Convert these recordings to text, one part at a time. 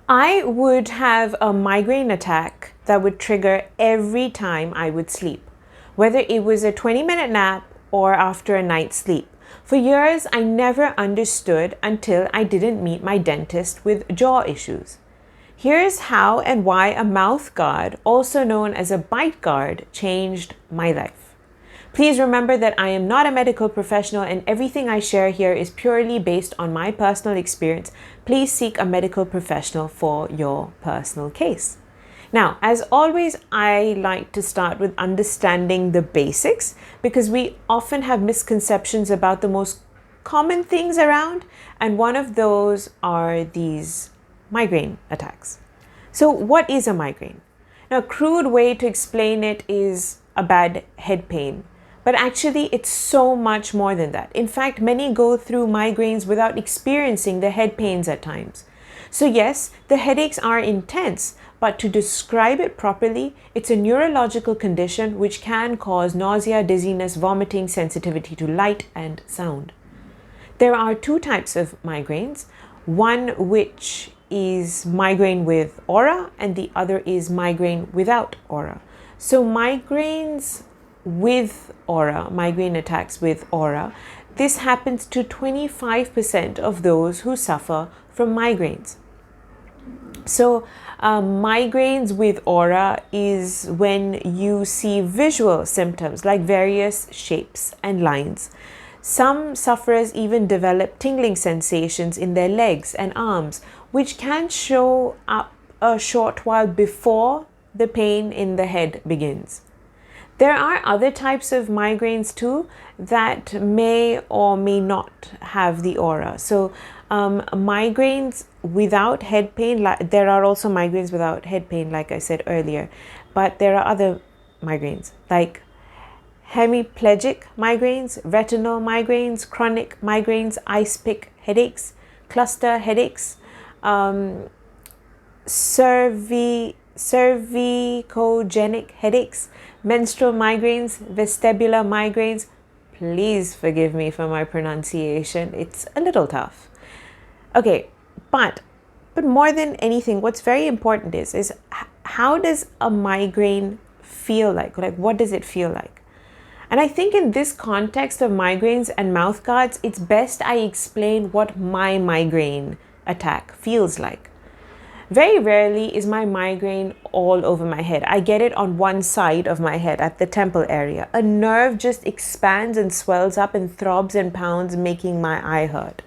I would have a migraine attack that would trigger every time I would sleep, whether it was a 20-minute nap or after a night's sleep. For years, I never understood until I didn't meet my dentist with jaw issues. Here's how and why a mouth guard, also known as a bite guard, changed my life. Please remember that I am not a medical professional and everything I share here is purely based on my personal experience. Please seek a medical professional for your personal case. Now, as always, I like to start with understanding the basics because we often have misconceptions about the most common things around, and one of those are these migraine attacks. So, what is a migraine? Now, a crude way to explain it is a bad head pain. But actually, it's so much more than that. In fact, many go through migraines without experiencing the head pains at times. So yes, the headaches are intense, but to describe it properly, it's a neurological condition which can cause nausea, dizziness, vomiting, sensitivity to light and sound. There are two types of migraines, one which is migraine with aura and the other is migraine without aura. So migraines with aura, migraine attacks with aura, this happens to 25% of those who suffer from migraines. So migraines with aura is when you see visual symptoms like various shapes and lines. Some sufferers even develop tingling sensations in their legs and arms, which can show up a short while before the pain in the head begins. There are other types of migraines too that may or may not have the aura. So migraines without head pain, there are also migraines without head pain, like I said earlier, but there are other migraines like hemiplegic migraines, retinal migraines, chronic migraines, ice pick headaches, cluster headaches, cervicogenic headaches, menstrual migraines, vestibular migraines. Please forgive me for my pronunciation. It's a little tough. Okay, but more than anything, what's very important is how does a migraine feel like? Like, what does it feel like? And I think in this context of migraines and mouth guards, it's best I explain what my migraine attack feels like. Very rarely is my migraine all over my head. I get it on one side of my head at the temple area. A nerve just expands and swells up and throbs and pounds, making my eye hurt.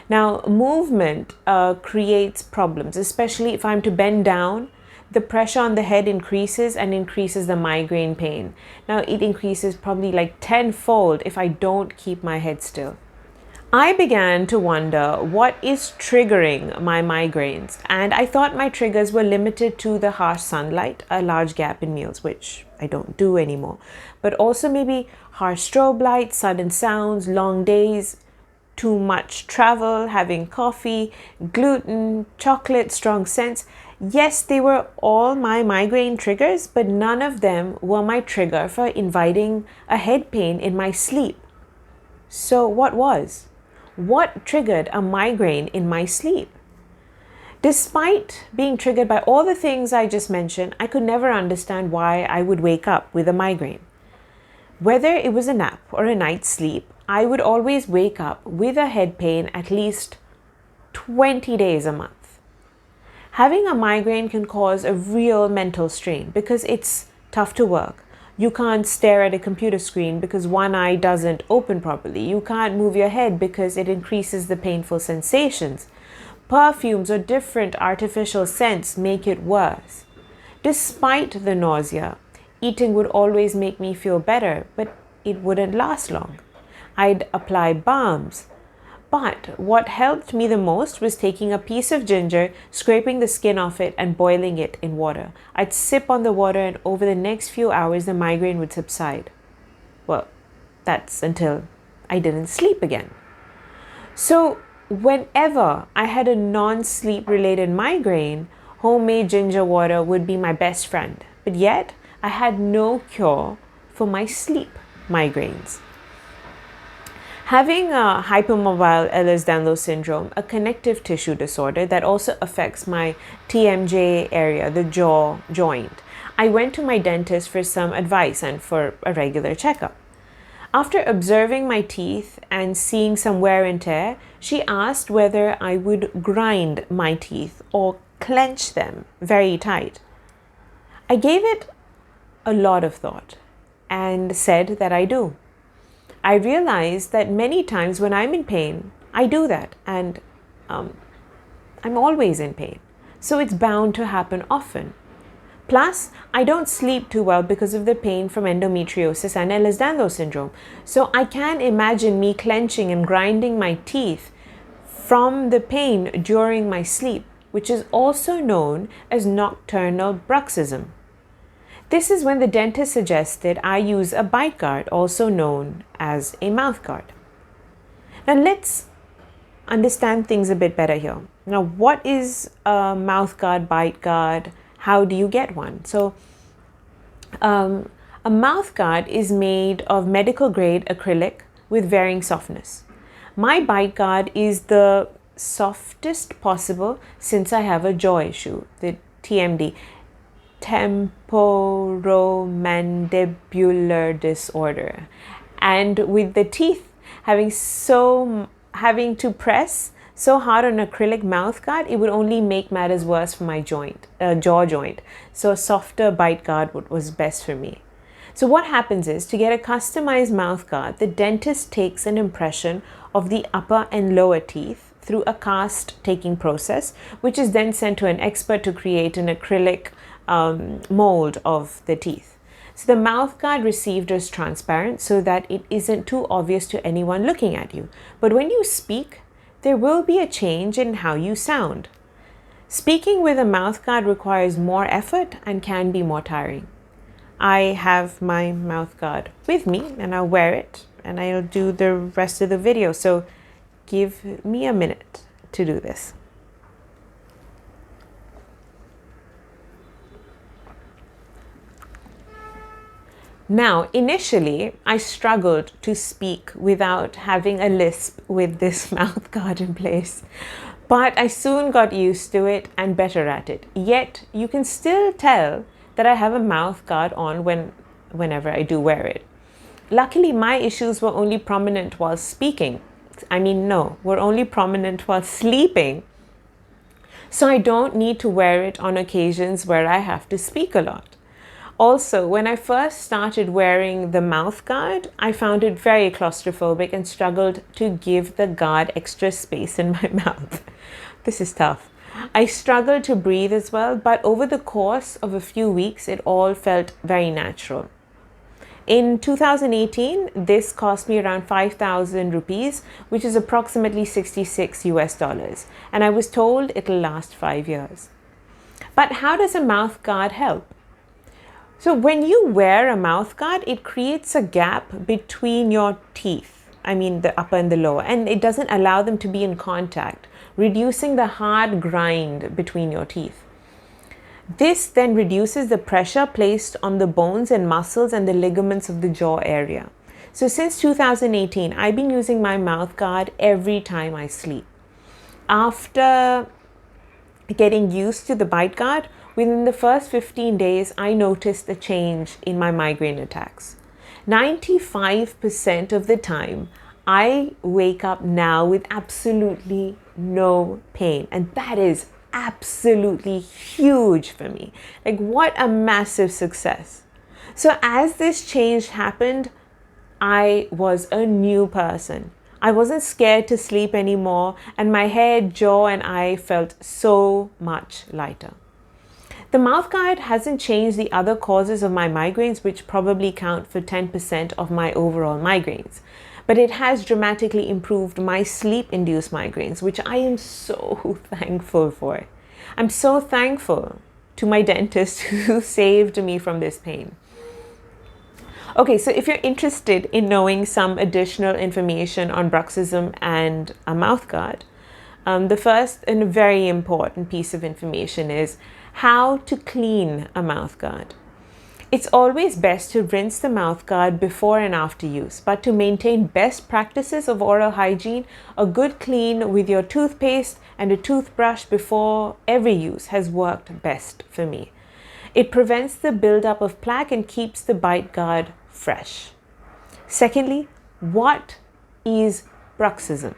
Now, movement creates problems, especially if I'm to bend down. The pressure on the head increases and increases the migraine pain. Now, it increases probably like tenfold if I don't keep my head still. I began to wonder what is triggering my migraines, and I thought my triggers were limited to the harsh sunlight, a large gap in meals, which I don't do anymore, but also maybe harsh strobe light, sudden sounds, long days, too much travel, having coffee, gluten, chocolate, strong scents. Yes, they were all my migraine triggers, but none of them were my trigger for inviting a head pain in my sleep. So what was? What triggered a migraine in my sleep? Despite being triggered by all the things I just mentioned, I could never understand why I would wake up with a migraine. Whether it was a nap or a night's sleep, I would always wake up with a head pain at least 20 days a month. Having a migraine can cause a real mental strain because it's tough to work. You can't stare at a computer screen because one eye doesn't open properly. You can't move your head because it increases the painful sensations. Perfumes or different artificial scents make it worse. Despite the nausea, eating would always make me feel better, but it wouldn't last long. I'd apply balms. But what helped me the most was taking a piece of ginger, scraping the skin off it, and boiling it in water. I'd sip on the water, and over the next few hours, the migraine would subside. Well, that's until I didn't sleep again. So, whenever I had a non-sleep related migraine, homemade ginger water would be my best friend. But yet, I had no cure for my sleep migraines. Having a hypermobile Ehlers-Danlos syndrome, a connective tissue disorder that also affects my TMJ area, the jaw joint, I went to my dentist for some advice and for a regular checkup. After observing my teeth and seeing some wear and tear, she asked whether I would grind my teeth or clench them very tight. I gave it a lot of thought and said that I do. I realized that many times when I'm in pain, I do that, and I'm always in pain. So it's bound to happen often. Plus, I don't sleep too well because of the pain from endometriosis and Ehlers-Danlos syndrome. So I can imagine me clenching and grinding my teeth from the pain during my sleep, which is also known as nocturnal bruxism. This is when the dentist suggested I use a bite guard, also known as a mouth guard. Now let's understand things a bit better here. Now, what is a mouth guard, bite guard? How do you get one? So, a mouth guard is made of medical grade acrylic with varying softness. My bite guard is the softest possible since I have a jaw issue, the TMD. Temporomandibular disorder, and with the teeth having to press so hard on acrylic mouth guard, it would only make matters worse for my jaw joint. So a softer bite guard was best for me. So what happens is, to get a customized mouth guard, the dentist takes an impression of the upper and lower teeth through a cast taking process, which is then sent to an expert to create an acrylic mold of the teeth. So the mouth guard received is transparent so that it isn't too obvious to anyone looking at you. But when you speak, there will be a change in how you sound. Speaking with a mouth guard requires more effort and can be more tiring. I have my mouth guard with me and I'll wear it and I'll do the rest of the video. So give me a minute to do this. Now, initially, I struggled to speak without having a lisp with this mouth guard in place, but I soon got used to it and better at it. Yet, you can still tell that I have a mouth guard on whenever I do wear it. Luckily, my issues were only prominent while speaking. Were only prominent while sleeping. So I don't need to wear it on occasions where I have to speak a lot. Also, when I first started wearing the mouth guard, I found it very claustrophobic and struggled to give the guard extra space in my mouth. This is tough. I struggled to breathe as well, but over the course of a few weeks, it all felt very natural. In 2018, this cost me around 5,000 rupees, which is approximately $66, and I was told it'll last 5 years. But how does a mouth guard help? So when you wear a mouth guard, it creates a gap between your teeth, the upper and the lower, and it doesn't allow them to be in contact, reducing the hard grind between your teeth. This then reduces the pressure placed on the bones and muscles and the ligaments of the jaw area. So since 2018, I've been using my mouth guard every time I sleep. After getting used to the bite guard, within the first 15 days, I noticed a change in my migraine attacks. 95% of the time, I wake up now with absolutely no pain. And that is absolutely huge for me. Like, what a massive success. So as this change happened, I was a new person. I wasn't scared to sleep anymore, and my head, jaw, and eye felt so much lighter. The mouth guard hasn't changed the other causes of my migraines, which probably count for 10% of my overall migraines. But it has dramatically improved my sleep-induced migraines, which I am so thankful for. I'm so thankful to my dentist who saved me from this pain. Okay, so if you're interested in knowing some additional information on bruxism and a mouth guard, the first and very important piece of information is how to clean a mouth guard. It's always best to rinse the mouth guard before and after use, but to maintain best practices of oral hygiene, a good clean with your toothpaste and a toothbrush before every use has worked best for me. It prevents the buildup of plaque and keeps the bite guard fresh. Secondly, what is bruxism?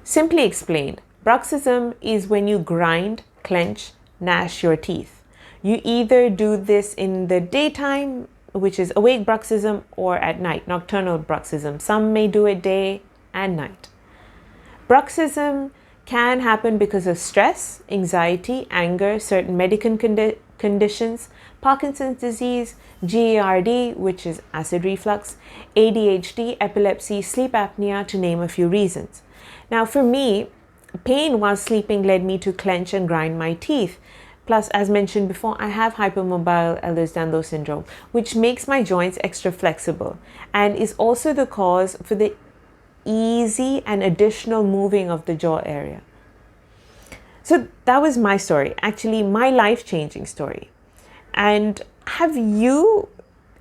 Simply explained, bruxism is when you grind, clench, gnash your teeth. You either do this in the daytime, which is awake bruxism, or at night, nocturnal bruxism. Some may do it day and night. Bruxism can happen because of stress, anxiety, anger, certain medical conditions, Parkinson's disease, GARD, which is acid reflux, ADHD, epilepsy, sleep apnea, to name a few reasons. Now, for me, pain while sleeping led me to clench and grind my teeth. Plus, as mentioned before, I have hypermobile Ehlers-Danlos syndrome, which makes my joints extra flexible and is also the cause for the easy and additional moving of the jaw area. So that was my story, actually my life-changing story. And have you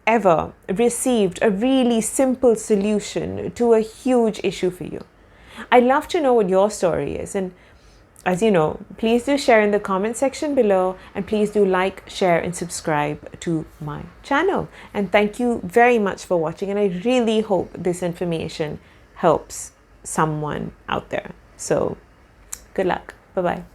ever received a really simple solution to a huge issue for you? I'd love to know what your story is. And as you know, please do share in the comment section below, and please do like, share, and subscribe to my channel. And thank you very much for watching. And I really hope this information helps someone out there. So good luck. Bye-bye.